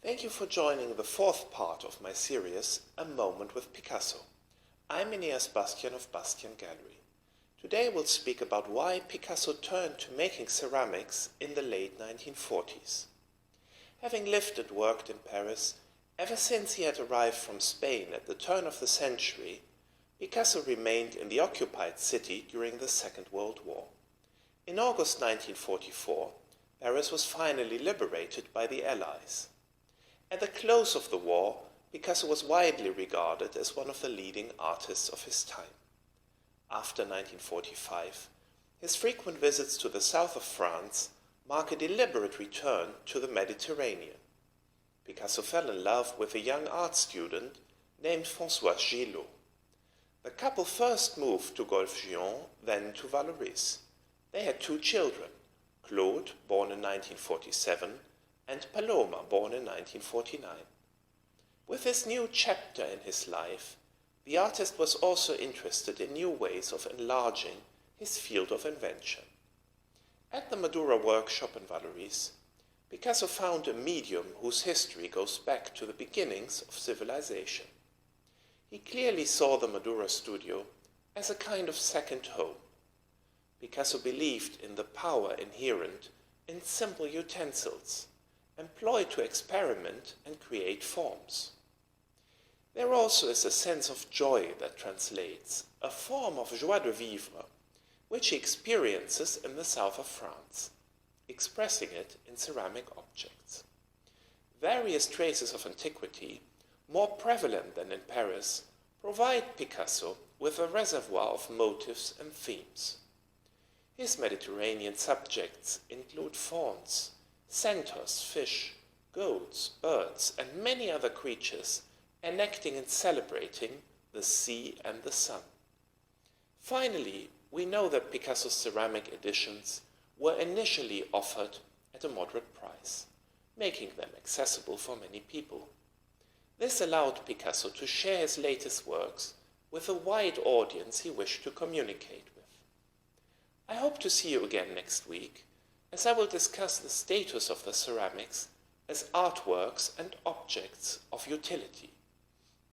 Thank you for joining the fourth part of my series, A Moment with Picasso. I'm Aeneas Bastian of Bastian Gallery. Today we'll speak about why Picasso turned to making ceramics in the late 1940s. Having lived and worked in Paris, ever since he had arrived from Spain at the turn of the century, Picasso remained in the occupied city during the Second World War. In August 1944, Paris was finally liberated by the Allies. At the close of the war, Picasso was widely regarded as one of the leading artists of his time. After 1945, his frequent visits to the south of France mark a deliberate return to the Mediterranean. Picasso fell in love with a young art student named François Gillot. The couple first moved to Golfe-Juan, then to Vallauris. They had two children, Claude, born in 1947, and Paloma, born in 1949. With this new chapter in his life, the artist was also interested in new ways of enlarging his field of invention. At the Madura workshop in Vallauris, Picasso found a medium whose history goes back to the beginnings of civilization. He clearly saw the Madura studio as a kind of second home. Picasso believed in the power inherent in simple utensils, employed to experiment and create forms. There also is a sense of joy that translates, a form of joie de vivre, which he experiences in the south of France, expressing it in ceramic objects. Various traces of antiquity, more prevalent than in Paris, provide Picasso with a reservoir of motifs and themes. His Mediterranean subjects include fawns, centaurs, fish, goats, birds, and many other creatures enacting and celebrating the sea and the sun. Finally, we know that Picasso's ceramic editions were initially offered at a moderate price, making them accessible for many people. This allowed Picasso to share his latest works with a wide audience he wished to communicate with. I hope to see you again next week, as I will discuss the status of the ceramics as artworks and objects of utility.